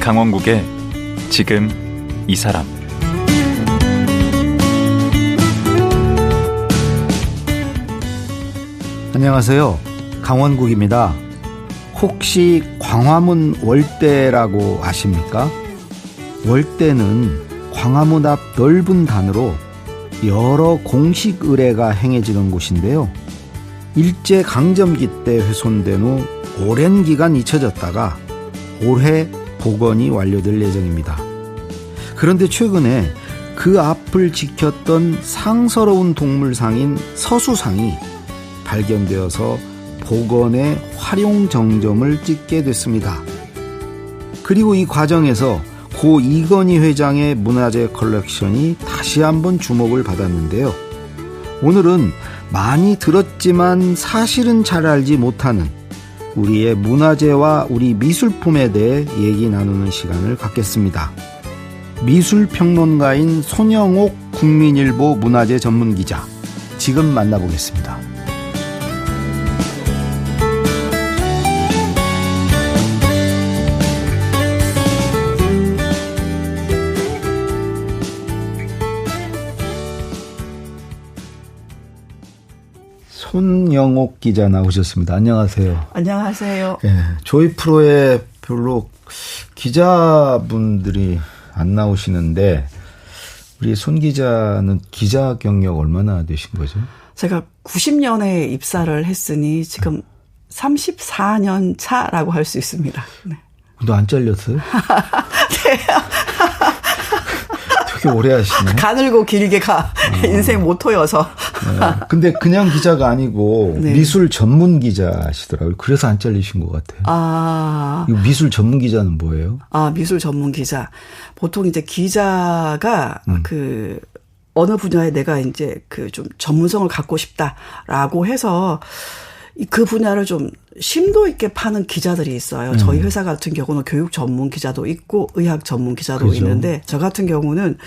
강원국의 지금 이 사람. 안녕하세요. 강원국입니다. 혹시 광화문 월대라고 아십니까? 월대는 광화문 앞 넓은 단으로 여러 공식 의례가 행해지는 곳인데요. 일제강점기 때 훼손된 후 오랜 기간 잊혀졌다가 올해 복원이 완료될 예정입니다. 그런데 최근에 그 앞을 지켰던 상서로운 동물상인 서수상이 발견되어서 복원의 활용 정점을 찍게 됐습니다. 그리고 이 과정에서 고 이건희 회장의 문화재 컬렉션이 다시 한번 주목을 받았는데요. 오늘은 많이 들었지만 사실은 잘 알지 못하는 우리의 문화재와 우리 미술품에 대해 얘기 나누는 시간을 갖겠습니다. 미술평론가인 손영옥 국민일보 문화재 전문기자, 지금 만나보겠습니다. 손영옥 기자 나오셨습니다. 안녕하세요. 안녕하세요. 네, 저희 프로에 별로 기자분들이 안 나오시는데 우리 손 기자는 기자 경력 얼마나 되신 거죠? 제가 90년에 입사를 했으니 지금 34년 차라고 할 수 있습니다. 네. 너 안 잘렸어요? 네. 되게 오래 하시네. 가늘고 길게 인생 모토여서. 네. 근데 그냥 기자가 아니고 네. 미술 전문 기자시더라고요. 그래서 안 잘리신 것 같아요. 아. 이거 미술 전문 기자는 뭐예요? 아, 미술 전문 기자. 보통 이제 기자가 어느 분야에 내가 이제 좀 전문성을 갖고 싶다라고 해서 그 분야를 좀 심도 있게 파는 기자들이 있어요. 저희 회사 같은 경우는 교육 전문 기자도 있고 의학 전문 기자도 그렇죠. 있는데 저 같은 경우는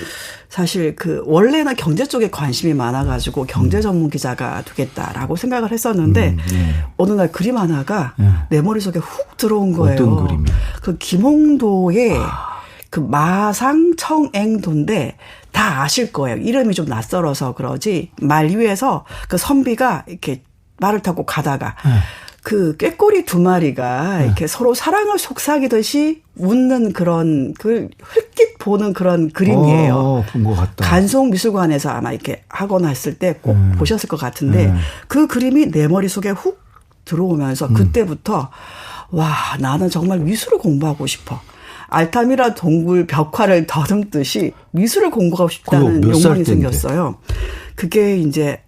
사실 원래는 경제 쪽에 관심이 많아가지고 경제 전문 기자가 되겠다라고 생각을 했었는데 어느 날 그림 하나가 내 머릿속에 훅 들어온 거예요. 어떤 그림이요? 그 김홍도의 그 마상청앵도인데 다 아실 거예요. 이름이 좀 낯설어서 그러지 말 위에서 그 선비가 이렇게 말을 타고 가다가 그 꾀꼬리 두 마리가 이렇게 서로 사랑을 속삭이듯이 웃는 그런 그 흘낏 보는 그런 그림이에요. 본 것 같다. 간송미술관에서 아마 이렇게 하거나 했을 때 꼭 보셨을 것 같은데 그 그림이 내 머릿속에 훅 들어오면서 그때부터 와, 나는 정말 미술을 공부하고 싶어. 알타미라 동굴 벽화를 더듬듯이 미술을 공부하고 싶다는 욕망이 생겼어요. 그게 이제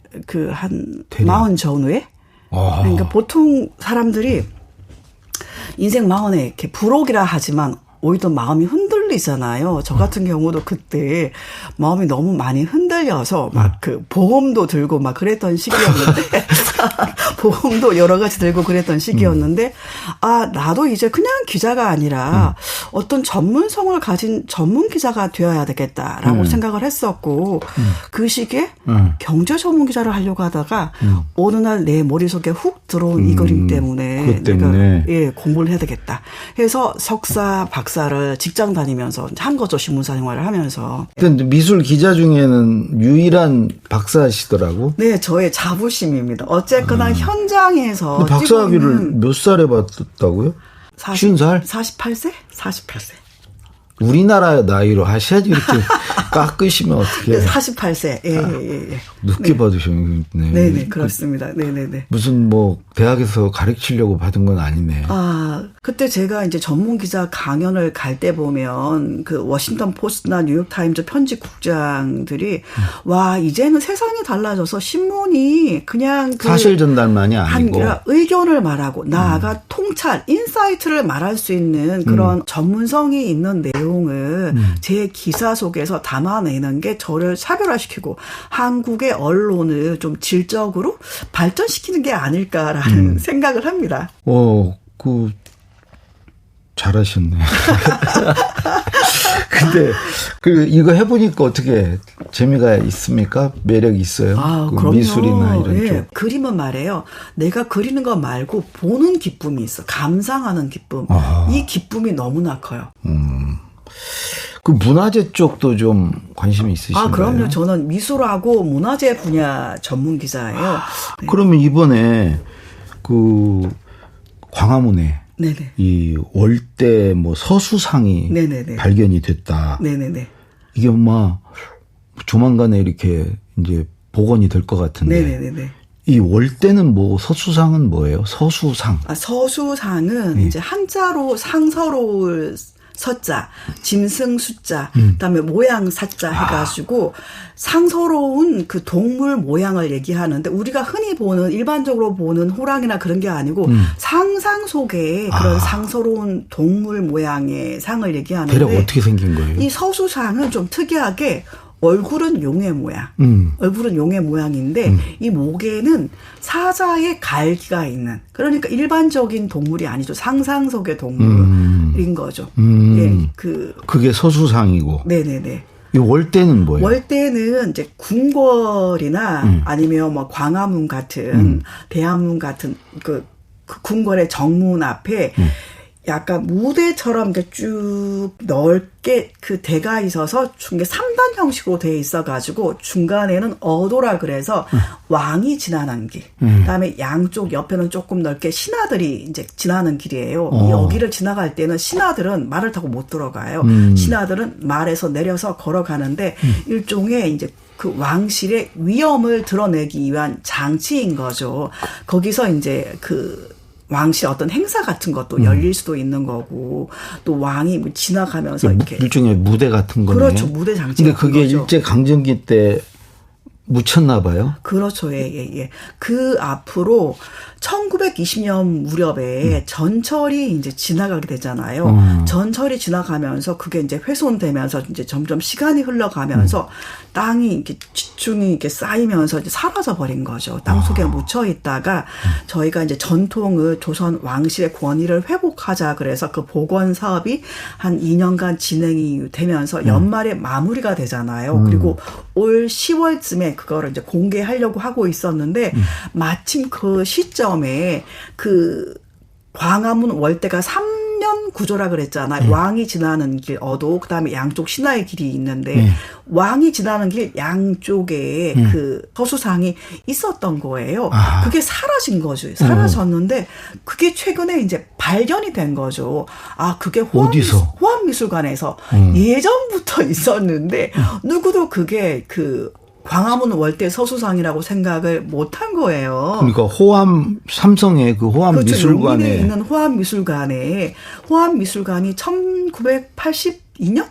한 40 전후에? 그러니까 보통 사람들이 인생 40에 이렇게 불혹이라 하지만 오히려 마음이 흔들리잖아요. 저 같은 경우도 그때 마음이 너무 많이 흔들려서 막 보험도 들고 막 그랬던 시기였는데 보험도 여러 가지 들고 그랬던 시기였는데 나도 이제 그냥 기자가 아니라 어떤 전문성을 가진 전문 기자가 되어야 되겠다라고 생각을 했었고 그 시기에 경제 전문 기자를 하려고 하다가 어느 날 내 머릿속에 훅 들어온 이 그림 때문에 내가 공부를 해야 되겠다 해서 석사 박사를 직장 다니면서 한 거죠. 신문 생활을 하면서. 미술 기자 중에는 유일한 박사시더라고. 네, 저의 자부심입니다. 어쨌거나 현장에서 박사학위를 몇 살에 받았다고요? 50살? 48세? 48세. 우리나라 나이로 하셔야지 이렇게 깎으시면 어떻게 해요? 48세. 예. 늦게 받으셨네. 네네, 그렇습니다. 네네네. 무슨 대학에서 가르치려고 받은 건 아니네. 그때 제가 이제 전문 기자 강연을 갈 때 보면 워싱턴 포스트나 뉴욕 타임즈 편집국장들이 와, 이제는 세상이 달라져서 신문이 그냥 사실 전달만이 아니고 의견을 말하고 나아가 통찰, 인사이트를 말할 수 있는 그런 전문성이 있는 내용을 제 기사 속에서 담아내는 게 저를 차별화시키고 한국의 언론을 좀 질적으로 발전시키는 게 아닐까라는 생각을 합니다. 잘하셨네. 근데 이거 해보니까 어떻게 재미가 있습니까? 매력 있어요? 아, 그 그럼요. 미술이나 이런 예. 쪽. 그림은 말이에요. 내가 그리는 거 말고 보는 기쁨이 있어. 감상하는 기쁨. 이 기쁨이 너무나 커요. 그 문화재 쪽도 좀 관심이 있으신가요? 아, 그럼요. 저는 미술하고 문화재 분야 전문 기자예요. 네. 그러면 이번에 그 광화문에 네네. 이 월대 뭐 서수상이 네네네. 발견이 됐다. 네네네. 이게 아마 조만간에 이렇게 이제 복원이 될 것 같은데. 네네네. 이 월대는 뭐 서수상은 뭐예요? 서수상. 아, 서수상은 이제 한자로 상서로울 서자, 짐승 숫자, 그다음에 모양 사자 해가지고 상서로운 그 동물 모양을 얘기하는데 우리가 흔히 보는 일반적으로 보는 호랑이나 그런 게 아니고 상상 속에 그런 상서로운 동물 모양의 상을 얘기하는데 대략 어떻게 생긴 거예요? 이 서수상은 좀 특이하게 얼굴은 용의 모양. 얼굴은 용의 모양인데 이 목에는 사자의 갈기가 있는 그러니까 일반적인 동물이 아니죠. 상상 속의 동물인 거죠. 예, 그게 서수상이고. 네네네. 이 월대는 뭐예요? 월대는 이제 궁궐이나 아니면 뭐 광화문 같은 대한문 같은 그 궁궐의 정문 앞에 약간 무대처럼 이렇게 쭉 넓게 그 대가 있어서 중에 3단 형식으로 되어 있어가지고 중간에는 어도라 그래서 왕이 지나는 길. 그다음에 양쪽 옆에는 조금 넓게 신하들이 이제 지나는 길이에요. 여기를 지나갈 때는 신하들은 말을 타고 못 들어가요. 신하들은 말에서 내려서 걸어가는데 일종의 이제 그 왕실의 위엄을 드러내기 위한 장치인 거죠. 거기서 이제 그 왕실 어떤 행사 같은 것도 열릴 수도 있는 거고 또 왕이 지나가면서 이렇게 일종의 무대 같은 거네요. 그렇죠. 무대 장치. 근데 그게 일제 강점기 때 묻혔나 봐요. 그렇죠. 예. 그 앞으로 1920년 무렵에 전철이 이제 지나가게 되잖아요. 전철이 지나가면서 그게 이제 훼손되면서 이제 점점 시간이 흘러가면서 땅이 이렇게 지중이 이렇게 쌓이면서 이제 사라져 버린 거죠. 땅 속에 묻혀 있다가 저희가 이제 전통을 조선 왕실의 권위를 회복하자 그래서 그 복원 사업이 한 2년간 진행이 되면서 연말에 마무리가 되잖아요. 그리고 올 10월쯤에 그거를 이제 공개하려고 하고 있었는데 마침 그 시점에 그 광화문 월대가 3면 구조라 그랬잖아요. 왕이 지나는 길 어도 그다음에 양쪽 신하의 길이 있는데 왕이 지나는 길 양쪽에 그 서수상이 있었던 거예요. 그게 사라진 거죠. 사라졌는데 그게 최근에 이제 발견이 된 거죠. 아, 그게 호암미술관에서 예전부터 있었는데 누구도 그게 그 광화문 월대 서수상이라고 생각을 못한 거예요. 그러니까 삼성의 그 호암미술관에. 그렇죠. 용인에 있는 호암미술관이 1982년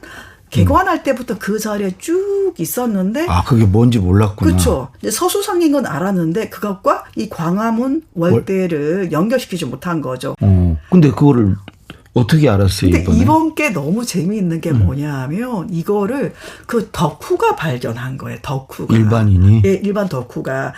개관할 때부터 그 자리에 쭉 있었는데. 아, 그게 뭔지 몰랐구나. 그렇죠. 이제 서수상인 건 알았는데 그것과 이 광화문 월대를 연결시키지 못한 거죠. 근데 그거를 어떻게 알았어요? 근데 이번 게 너무 재미있는 게 뭐냐 하면 이거를 그 덕후가 발견한 거예요. 덕후가. 일반인이? 예, 일반 덕후가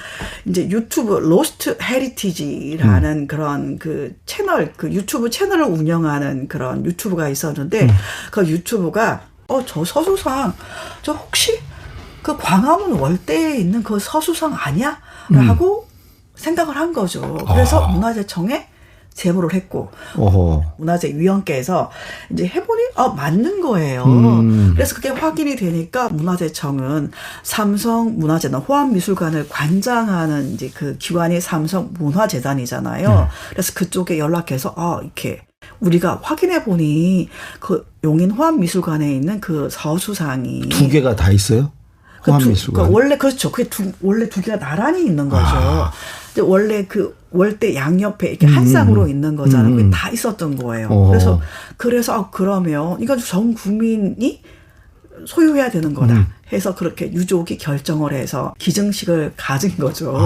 이제 유튜브 로스트 헤리티지라는 그런 그 채널, 그 유튜브 채널을 운영하는 그런 유튜브가 있었는데 그 유튜브가 저 서수상 저 혹시 그 광화문 월대에 있는 그 서수상 아니야? 라고 생각을 한 거죠. 그래서 문화재청에 제보를 했고 문화재위원회에서 이제 해보니 맞는 거예요. 그래서 그게 확인이 되니까 문화재청은 삼성 문화재단 호암미술관을 관장하는 이제 그 기관이 삼성 문화재단이잖아요. 그래서 그쪽에 연락해서 이렇게 우리가 확인해 보니 그 용인 호암미술관에 있는 그 서수상이 2개가 다 있어요? 호암미술관. 원래 그렇죠. 그게 원래 2개가 나란히 있는 거죠. 원래 그 월대 양옆에 이렇게 한 쌍으로 있는 거잖아요. 그게 다 있었던 거예요. 그래서 그러면 이건 전 국민이 소유해야 되는 거다 해서 그렇게 유족이 결정을 해서 기증식을 가진 거죠.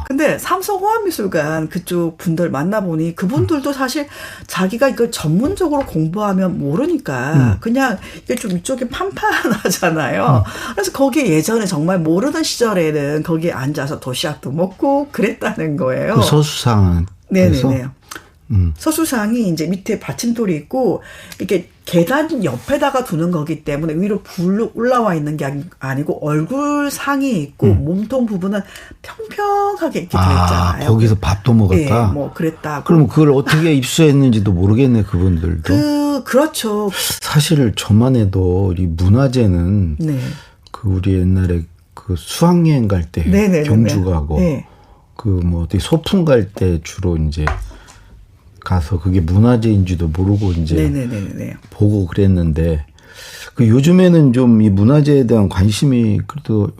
근데 삼성 호암미술관 그쪽 분들 만나보니 그분들도 사실 자기가 이걸 전문적으로 공부하면 모르니까 그냥 이게 좀 이쪽이 판판하잖아요. 그래서 거기에 예전에 정말 모르는 시절에는 거기에 앉아서 도시락도 먹고 그랬다는 거예요. 그 서수상. 네네네. 서수상이 이제 밑에 받침돌이 있고 이렇게 계단 옆에다가 두는 거기 때문에 위로 불로 올라와 있는 게 아니고 얼굴 상이 있고 몸통 부분은 평평하게 이렇게 되어 있잖아요. 거기서 밥도 먹었다. 예, 뭐 그랬다고. 그럼 그걸 어떻게 입수했는지도 모르겠네 그분들도. 그렇죠. 사실 저만 해도 이 문화재는 네. 그 우리 옛날에 그 수학여행 갈 때 경주 가고 네. 그 뭐 어디 소풍 갈 때 주로 이제 가서 그게 문화재인지도 모르고 이제 네네네네. 보고 그랬는데 그 요즘에는 좀 이 문화재에 대한 관심이 그래도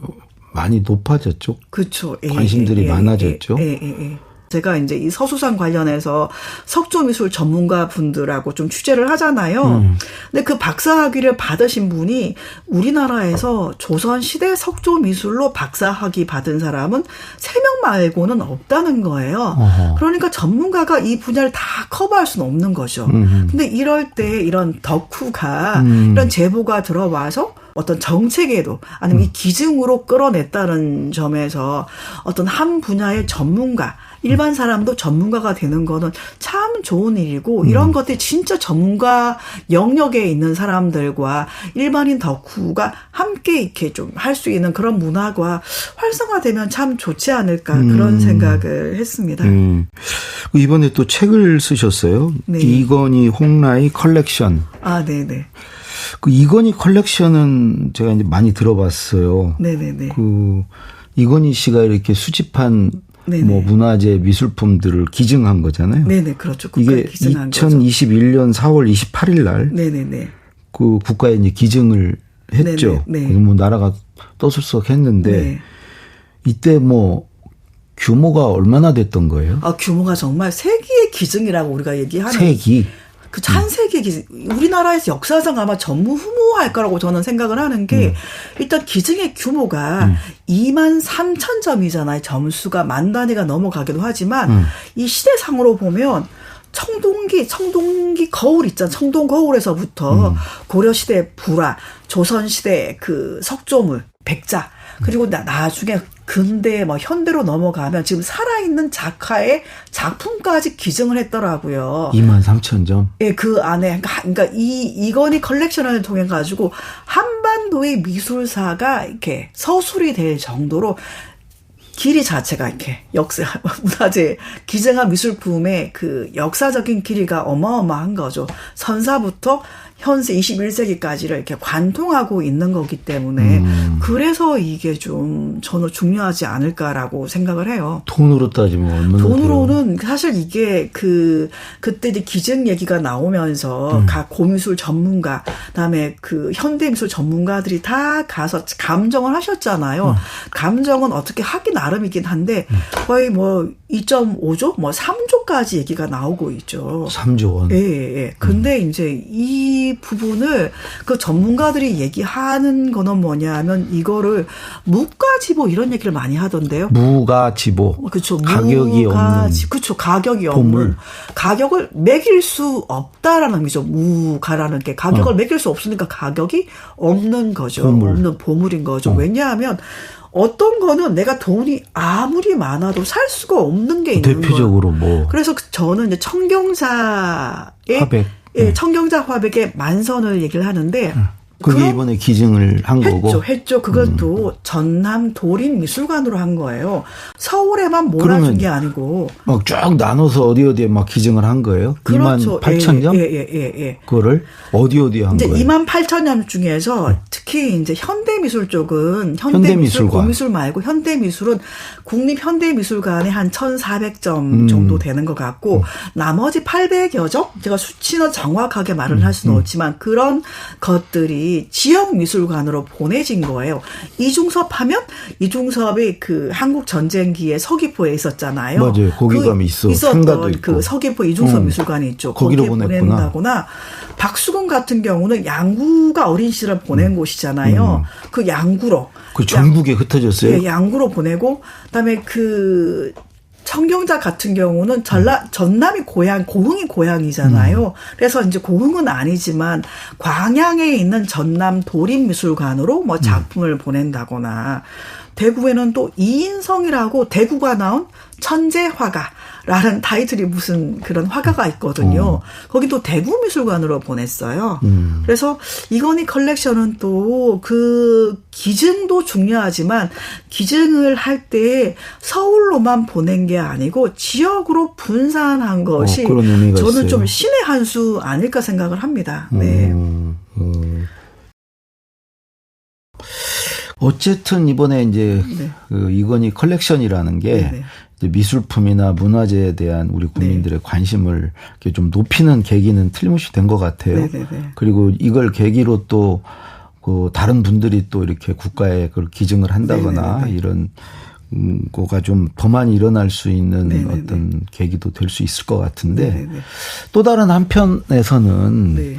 많이 높아졌죠. 그렇죠. 관심들이 많아졌죠. 제가 이제 이 서수상 관련해서 석조미술 전문가 분들하고 좀 취재를 하잖아요. 근데 그 박사학위를 받으신 분이 우리나라에서 조선시대 석조미술로 박사학위 받은 사람은 3명 말고는 없다는 거예요. 어허. 그러니까 전문가가 이 분야를 다 커버할 수는 없는 거죠. 근데 이럴 때 이런 덕후가 이런 제보가 들어와서 어떤 정책에도 아니면 이 기증으로 끌어냈다는 점에서 어떤 한 분야의 전문가, 일반 사람도 전문가가 되는 거는 참 좋은 일이고 이런 것들이 진짜 전문가 영역에 있는 사람들과 일반인 덕후가 함께 이렇게 좀 할 수 있는 그런 문화가 활성화되면 참 좋지 않을까 그런 생각을 했습니다. 이번에 또 책을 쓰셨어요. 네. 이건희 홍라이 컬렉션. 네네. 그 이건희 컬렉션은 제가 이제 많이 들어봤어요. 네네네. 그 이건희 씨가 이렇게 수집한 네네. 뭐 문화재 미술품들을 기증한 거잖아요. 네네, 그렇죠. 이게 기증한 2021년 4월 28일 날 네네네. 그 국가에 이제 기증을 했죠. 네네. 그래서 뭐 나라가 떠들썩했는데 네. 이때 뭐 규모가 얼마나 됐던 거예요? 규모가 정말 세기의 기증이라고 우리가 얘기하는. 세기. 그 한세기의 기증. 우리나라에서 역사상 아마 전무후무할 거라고 저는 생각을 하는 게 일단 기증의 규모가 23,000점이잖아요. 점수가 만 단위가 넘어가기도 하지만 이 시대상으로 보면 청동기 거울 있잖아. 청동 거울에서부터 고려시대 불화, 조선시대 그 석조물, 백자, 그리고 나중에 근대 뭐 현대로 넘어가면 지금 살아있는 작가의 작품까지 기증을 했더라고요. 23,000점. 예, 그 안에 그러니까 이건희 컬렉션을 통해 가지고 한반도의 미술사가 이렇게 서술이 될 정도로 길이 자체가 이렇게 문화재 기증한 미술품의 그 역사적인 길이가 어마어마한 거죠. 선사부터 현세 21세기까지를 이렇게 관통하고 있는 거기 때문에 그래서 이게 좀 저는 중요하지 않을까라고 생각을 해요. 돈으로 따지면 얼마나 돈으로는 사실 이게 그때 이제 기증 얘기가 나오면서 각 고미술 전문가 그다음에 그 현대미술 전문가들이 다 가서 감정을 하셨잖아요. 감정은 어떻게 하기 나름이긴 한데 거의 뭐 2.5조, 뭐 3조까지 얘기가 나오고 있죠. 3조 원. 예. 근데 이제 이 부분을 그 전문가들이 얘기하는 거는 뭐냐면 이거를 무가지보 이런 얘기를 많이 하던데요. 무가지보. 그렇죠. 가격이 없는. 그렇죠. 가격이 보물. 없는. 가격을 매길 수 없다라는 의미죠. 무가라는 게 가격을 매길 수 없으니까 가격이 없는 거죠. 보물. 없는 보물인 거죠. 왜냐하면 어떤 거는 내가 돈이 아무리 많아도 살 수가 없는 게 있는 거예요. 대표적으로 뭐. 그래서 저는 이제 청경자의 화백. 예, 청경자 화백의 만선을 얘기를 하는데 그게 이번에 기증을 한 거고. 했죠. 그것도 전남 도립미술관으로 한 거예요. 서울에만 몰아준 게 아니고. 막 쭉 나눠서 어디에 막 기증을 한 거예요? 그렇죠. 28,000점? 예. 그거를 어디에 한 이제 거예요? 28,000점 중에서 특히 이제 현대미술 쪽은 현대미술관. 고미술 말고 현대미술은 국립현대미술관에 한 1,400점 정도 되는 것 같고 나머지 800여 점? 제가 수치는 정확하게 말을 할 수는 없지만 그런 것들이 지역 미술관으로 보내진 거예요. 이중섭 하면 이중섭이 그 한국 전쟁기에 서귀포에 있었잖아요. 맞아요. 거기 가면 있었던 그 서귀포 이중섭 미술관이 있죠. 거기로 보낸다거나 박수근 같은 경우는 양구가 어린 시절을 보낸 곳이잖아요. 그 양구로. 그 전국에 흩어졌어요? 예, 양구로 보내고 그다음에 그 청경자 같은 경우는 전남이 고흥이 고향이잖아요. 그래서 이제 고흥은 아니지만 광양에 있는 전남 도립미술관으로 뭐 작품을 보낸다거나 대구에는 또 이인성이라고 대구가 나온 천재화가라는 타이틀이 무슨 그런 화가가 있거든요. 거기 또 대구미술관으로 보냈어요. 그래서 이건희 컬렉션은 또 그 기증도 중요하지만 기증을 할 때 서울로만 보낸 게 아니고 지역으로 분산한 것이 그런 의미가 저는 있어요. 좀 신의 한 수 아닐까 생각을 합니다. 네. 어쨌든 이번에 이제 네. 그 이건희 컬렉션이라는 게 네네. 이제 미술품이나 문화재에 대한 우리 국민들의 관심을 이렇게 좀 높이는 계기는 틀림없이 된 것 같아요. 네네네. 그리고 이걸 계기로 또 그 다른 분들이 또 이렇게 국가에 그걸 기증을 한다거나 네네네. 이런 거가 좀 더 많이 일어날 수 있는 네네네. 어떤 계기도 될 수 있을 것 같은데 네네네. 또 다른 한편에서는 네.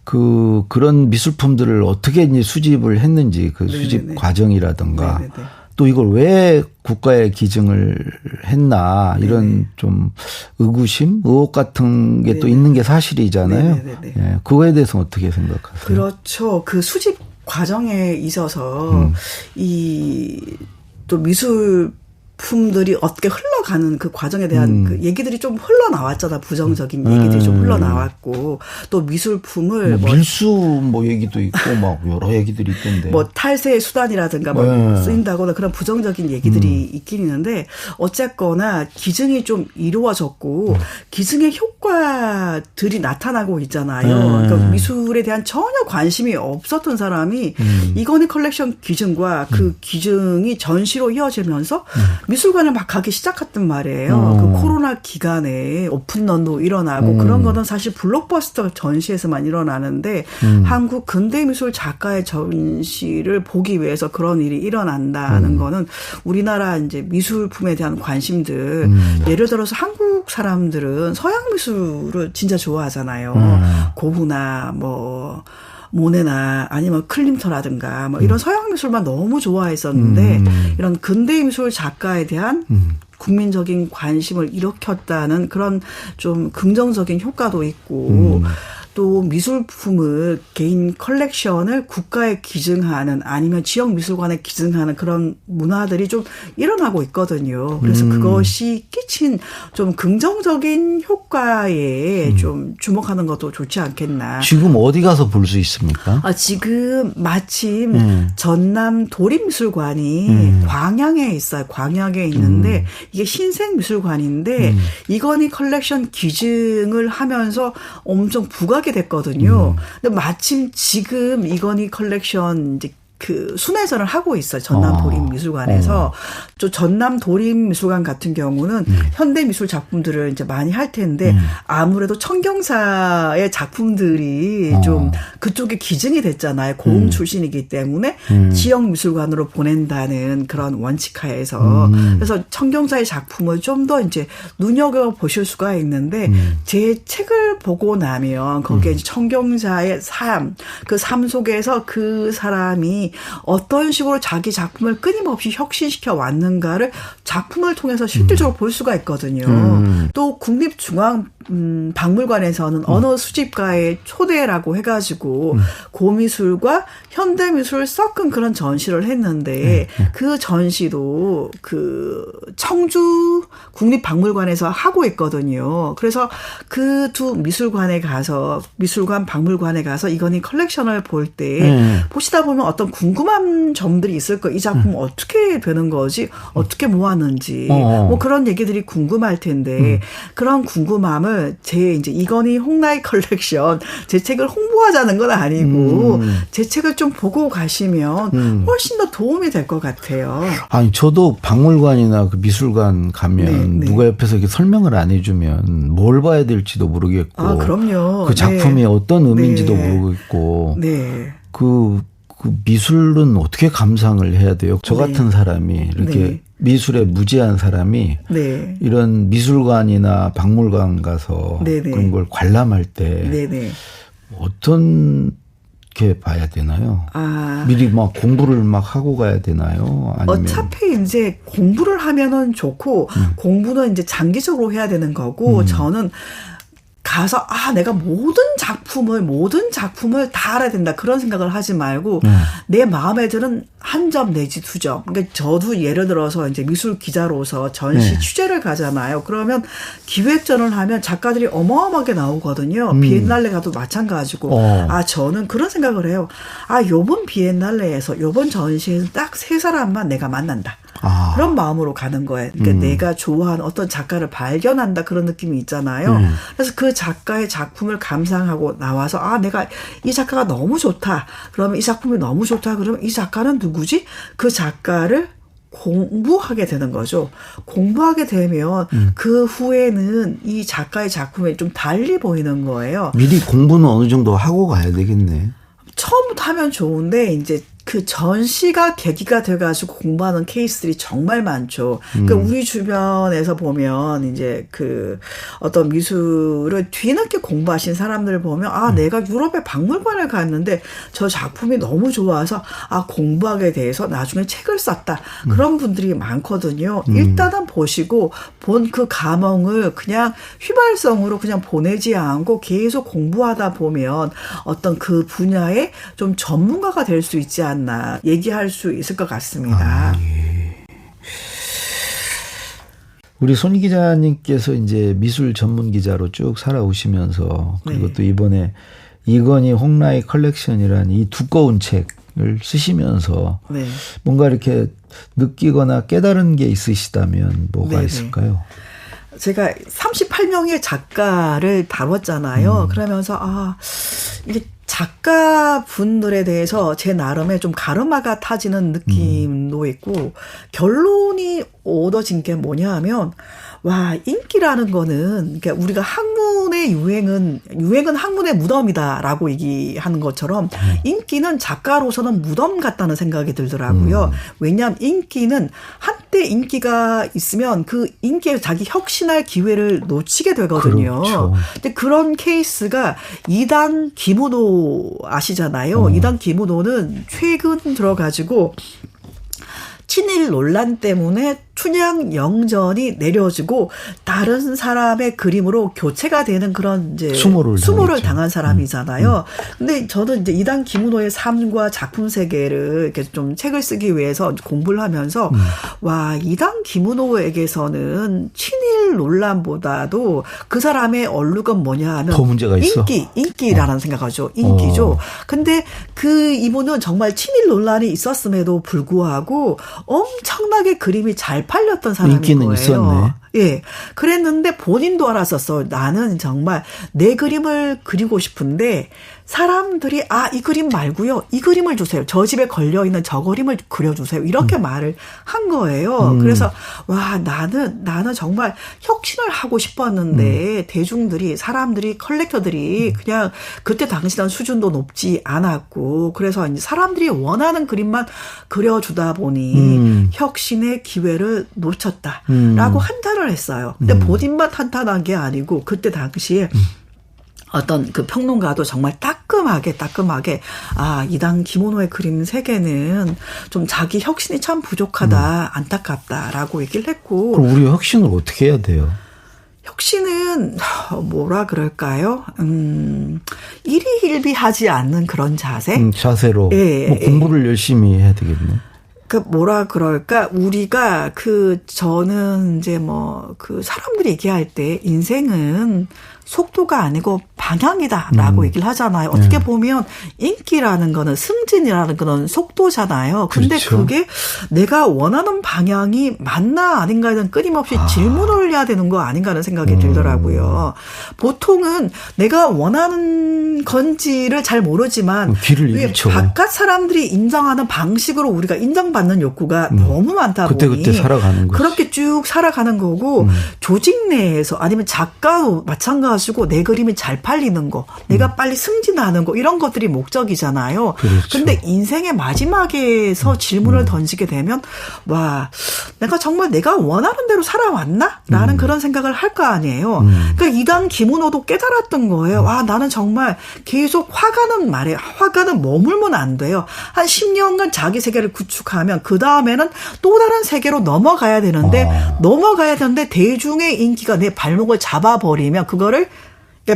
그런 미술품들을 어떻게 이제 수집을 했는지 그 수집 네네네. 과정이라든가 네네네. 또 이걸 왜 국가에 기증을 했나 이런 네네. 좀 의구심, 의혹 같은 게 또 네네. 있는 게 사실이잖아요. 네네네. 예, 그거에 대해서 어떻게 생각하세요? 그렇죠. 그 수집 과정에 있어서 이 또 미술품들이 어떻게 흘러가는 그 과정에 대한 그 얘기들이 좀 흘러나왔잖아. 부정적인 얘기들이 좀 흘러나왔고 또 미술품을 뭐 밀수 뭐 얘기도 있고 막 여러 얘기들이 있던데. 뭐 탈세의 수단이라든가 뭐 네. 쓰인다거나 그런 부정적인 얘기들이 있긴 있는데 어쨌거나 기증이 좀 이루어졌고 기증의 효과들이 나타나고 있잖아요. 그러니까 미술에 대한 전혀 관심이 없었던 사람이 이건희 컬렉션 기증과 그 기증이 전시로 이어지면서 미술관을 막 가기 시작했단 말이에요. 그 코로나 기간에 오픈런도 일어나고 그런 거는 사실 블록버스터 전시에서만 일어나는데 한국 근대미술 작가의 전시를 보기 위해서 그런 일이 일어난다는 거는 우리나라 이제 미술품에 대한 관심들 예를 들어서 한국 사람들은 서양 미술을 진짜 좋아하잖아요. 고흐나 뭐 모네나 아니면 클림터라든가 뭐 이런 서양 미술만 너무 좋아했었는데 이런 근대 미술 작가에 대한 국민적인 관심을 일으켰다는 그런 좀 긍정적인 효과도 있고 또 미술품을 개인 컬렉션을 국가에 기증하는 아니면 지역 미술관에 기증하는 그런 문화들이 좀 일어나고 있거든요. 그래서 그것이 끼친 좀 긍정적인 효과에 좀 주목하는 것도 좋지 않겠나. 지금 어디 가서 볼 수 있습니까? 지금 마침 전남 도립미술관이 광양에 있어요. 광양에 있는데 이게 신생미술관인데 이건희 컬렉션 기증을 하면서 엄청 부각이 됐거든요. 근데 마침 지금 이건희 컬렉션 이제 그 순회전을 하고 있어요. 전남 도립미술관에서. 또 전남 도립미술관 같은 경우는 현대미술 작품들을 이제 많이 할 텐데 아무래도 청경사의 작품들이 좀 그쪽에 기증이 됐잖아요. 고흥 출신이기 때문에 지역 미술관으로 보낸다는 그런 원칙하에서 그래서 청경사의 작품을 좀 더 이제 눈여겨 보실 수가 있는데 제 책을 보고 나면 거기에 이제 청경사의 삶, 그 삶 속에서 그 사람이 어떤 식으로 자기 작품을 끊임없이 혁신시켜 왔는가를 작품을 통해서 실질적으로 볼 수가 있거든요. 또 국립중앙박물관에서는 어느 수집가의 초대라고 해가지고 고미술과 현대미술을 섞은 그런 전시를 했는데 그 전시도 그 청주 국립박물관에서 하고 있거든요. 그래서 그 두 미술관에 가서 미술관 박물관에 가서 이건희 컬렉션을 볼 때 보시다 보면 어떤 궁금한 점들이 있을 거예요. 이 작품 어떻게 되는 거지? 어떻게 모았는지. 뭐 그런 얘기들이 궁금할 텐데 그런 궁금함을 제 이제 이건희 홍라이 컬렉션 제 책을 홍보하자는 건 아니고 제 책을 좀 보고 가시면 훨씬 더 도움이 될 것 같아요. 아니 저도 박물관이나 그 미술관 가면 누가 옆에서 이렇게 설명을 안 해주면 뭘 봐야 될지도 모르겠고, 그럼요. 그 작품이 어떤 의미인지도 모르겠고, 그 미술은 어떻게 감상을 해야 돼요? 저 같은 사람이 이렇게 미술에 무지한 사람이 이런 미술관이나 박물관 가서 그런 걸 관람할 때 어떤 게 봐야 되나요? 미리 막 공부를 막 하고 가야 되나요? 아니면 어차피 이제 공부를 하면은 좋고 공부는 이제 장기적으로 해야 되는 거고 저는 가서 내가 모든 작품을 다 알아야 된다 그런 생각을 하지 말고 내 마음에 드는 한 점 내지 두 점. 그러니까 저도 예를 들어서 이제 미술 기자로서 전시 취재를 가잖아요. 그러면 기획전을 하면 작가들이 어마어마하게 나오거든요. 비엔날레 가도 마찬가지고. 저는 그런 생각을 해요. 요번 비엔날레에서 요번 전시에서 딱 세 사람만 내가 만난다. 그런 마음으로 가는 거예요. 그러니까 내가 좋아하는 어떤 작가를 발견한다 그런 느낌이 있잖아요. 그래서 그 작가의 작품을 감상하고 나와서 내가 이 작가가 너무 좋다. 그러면 이 작품이 너무 좋다. 그러면 이 작가는 누구지? 그 작가를 공부하게 되는 거죠. 공부하게 되면 그 후에는 이 작가의 작품이 좀 달리 보이는 거예요. 미리 공부는 어느 정도 하고 가야 되겠네. 처음부터 하면 좋은데 이제 그 전시가 계기가 돼가지고 공부하는 케이스들이 정말 많죠. 그러니까 우리 주변에서 보면 이제 그 어떤 미술을 뒤늦게 공부하신 사람들을 보면 내가 유럽의 박물관을 갔는데 저 작품이 너무 좋아서 공부하게 돼서 나중에 책을 썼다. 그런 분들이 많거든요. 일단은 보시고 본 그 감흥을 그냥 휘발성으로 그냥 보내지 않고 계속 공부하다 보면 어떤 그 분야에 좀 전문가가 될 수 있지 않나. 얘기할 수 있을 것 같습니다. 예. 우리 손 기자님께서 이제 미술 전문 기자로 쭉 살아오시면서 그리고 또 이번에 이건희 홍라이 컬렉션이라는 이 두꺼운 책을 쓰시면서 뭔가 이렇게 느끼거나 깨달은 게 있으시다면 뭐가 있을까요? 제가 38명의 작가를 다뤘잖아요. 그러면서 이게 작가분들에 대해서 제 나름의 좀 가르마가 타지는 느낌도 있고 결론이 얻어진 게 뭐냐 하면 인기라는 거는 그러니까 우리가 학문의 유행은 학문의 무덤이다라고 얘기하는 것처럼 인기는 작가로서는 무덤 같다는 생각이 들더라고요. 왜냐하면 인기는 한때 인기가 있으면 그 인기에 자기 혁신할 기회를 놓치게 되거든요. 그렇죠. 근데 그런 케이스가 이단 김은호 아시잖아요. 이단 김은호는 최근 들어가지고 친일 논란 때문에 춘향 영전이 내려지고 다른 사람의 그림으로 교체가 되는 그런 이제 수모를 당한 사람이잖아요. 근데 저는 이제 이단 김은호의 삶과 작품 세계를 이렇게 좀 책을 쓰기 위해서 공부를 하면서 이단 김은호에게서는 친일 논란보다도 그 사람의 얼룩은 뭐냐 하면 더 문제가 있어. 인기라는 생각하죠. 인기죠. 근데 그 이분은 정말 친일 논란이 있었음에도 불구하고 엄청나게 그림이 잘 팔렸던 사람인 인기는 거예요. 있었네. 예. 그랬는데 본인도 알았었어. 나는 정말 내 그림을 그리고 싶은데 사람들이 이 그림 말고요. 이 그림을 주세요. 저 집에 걸려있는 저 그림을 그려주세요. 이렇게 말을 한 거예요. 그래서 나는 정말 혁신을 하고 싶었는데 사람들이 컬렉터들이 그냥 그때 당시는 수준도 높지 않았고 그래서 이제 사람들이 원하는 그림만 그려주다 보니 혁신의 기회를 놓쳤다라고 한탄을 했어요. 근데 본인만 한탄한 게 아니고 그때 당시에 어떤 그 평론가도 정말 따끔하게 이단 김은호의 그림 세계는 좀 자기 혁신이 참 부족하다 안타깝다라고 얘기를 했고 그럼 우리 혁신을 어떻게 해야 돼요? 혁신은 뭐라 그럴까요? 일희일비하지 않는 그런 자세? 자세로 공부를 열심히 해야 되겠네. 뭐라 그럴까? 우리가 저는 이제 사람들이 얘기할 때 인생은 속도가 아니고 방향이다라고 얘기를 하잖아요. 어떻게 보면 인기라는 거는 승진이라는 거는 속도잖아요. 근데 그렇죠. 그게 내가 원하는 방향이 맞나 아닌가에 대한 끊임없이 질문을 해야 되는 거 아닌가 하는 생각이 들더라고요. 보통은 내가 원하는 건지를 잘 모르지만 길을 잃죠. 바깥 사람들이 인정하는 방식으로 우리가 인정받는 욕구가 너무 많다 보니 그때 살아가는 거지. 그렇게 쭉 살아가는 거고 조직 내에서 아니면 작가도 마찬가지고 내 그림이 잘 팔리는 거, 내가 빨리 승진하는 거 이런 것들이 목적이잖아요. 그렇죠. 근데 인생의 마지막에서 질문을 던지게 되면 내가 정말 내가 원하는 대로 살아왔나? 라는 그런 생각을 할 거 아니에요. 그러니까 이단 김은호도 깨달았던 거예요. 나는 정말 계속 화가는 머물면 안 돼요. 한 10년간 자기 세계를 구축하면 그 다음에는 또 다른 세계로 넘어가야 되는데 대중의 인기가 내 발목을 잡아버리면 그거를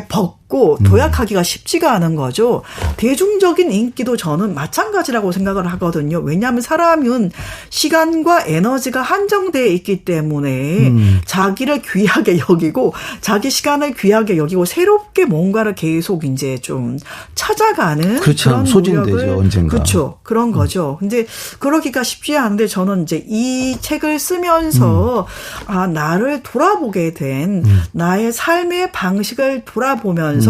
벗고 도약하기가 쉽지가 않은 거죠. 대중적인 인기도 저는 마찬가지라고 생각을 하거든요. 왜냐하면 사람은 시간과 에너지가 한정되어 있기 때문에 자기를 귀하게 여기고 자기 시간을 귀하게 여기고 새롭게 뭔가를 계속 이제 좀 찾아가는 그렇죠. 그런 소진되죠. 노력을 언젠가. 그렇죠. 그런 거죠. 근데 그러기가 쉽지 않은데 저는 이제 이 책을 쓰면서 나를 돌아보게 된 나의 삶의 방식을 돌아보면서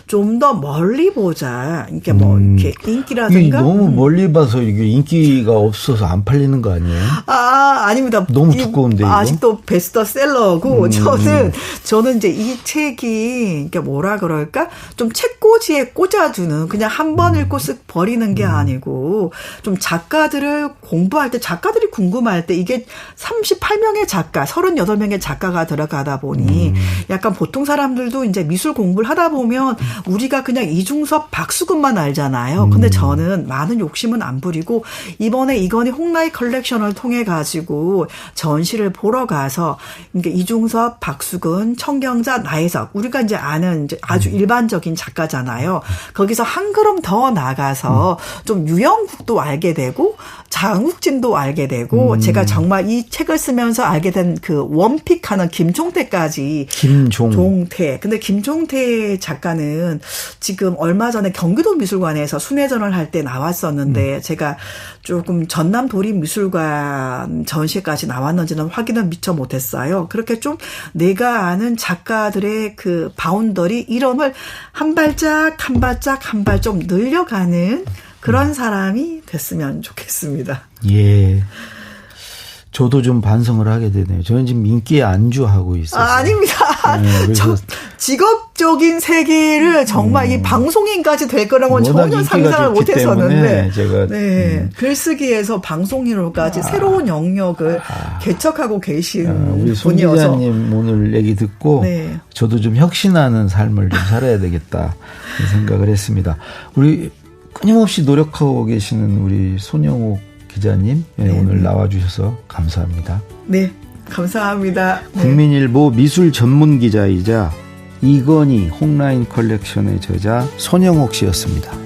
좀 더 멀리 보자. 이게 뭐 이렇게 인기라든가 너무 멀리 봐서 이게 인기가 없어서 안 팔리는 거 아니에요? 아닙니다. 너무 두꺼운데 이거? 아직도 베스트셀러고 저는 이제 이 책이 이게 뭐라 그럴까? 좀 책꽂이에 꽂아주는 그냥 한 번 읽고 쓱 버리는 게 아니고 좀 작가들을 공부할 때 작가들이 궁금할 때 이게 38명의 작가, 38명의 작가가 들어가다 보니 약간 보통 사람들도 이제 미술 공부를 하다 보면 우리가 그냥 이중섭, 박수근만 알잖아요. 근데 저는 많은 욕심은 안 부리고 이번에 이건희 홍라이 컬렉션을 통해 가지고 전시를 보러 가서 그러니까 이중섭, 박수근, 청경자, 나혜석 우리가 이제 아는 이제 아주 일반적인 작가잖아요. 거기서 한 걸음 더 나가서 좀 유영국도 알게 되고 장욱진도 알게 되고 제가 정말 이 책을 쓰면서 알게 된 그 원픽하는 김종태까지. 김종태. 근데 김종태 작가는 지금 얼마 전에 경기도 미술관에서 순회전을 할 때 나왔었는데 제가 조금 전남 도립미술관 전시회까지 나왔는지는 확인은 미처 못했어요. 그렇게 좀 내가 아는 작가들의 그 바운더리 이름을 한 발짝 한 발짝 한 발 좀 늘려가는 그런 사람이 됐으면 좋겠습니다. 예. 저도 좀 반성을 하게 되네요. 저는 지금 인기에 안주하고 있어요. 아닙니다. 네, 저 직업적인 세계를 정말 이 방송인까지 될 거라고는 전혀 상상을 못했었는데 제가 글쓰기에서 방송인으로까지 새로운 영역을 개척하고 계신 우리 손 분이어서 기자님 오늘 얘기 듣고 저도 좀 혁신하는 삶을 좀 살아야 되겠다 생각을 했습니다. 우리 끊임없이 노력하고 계시는 우리 손영옥 기자님 오늘 나와주셔서 감사합니다. 네, 감사합니다. 국민일보 미술 전문 기자이자 이건희 홍라인 컬렉션의 저자 손영옥 씨였습니다.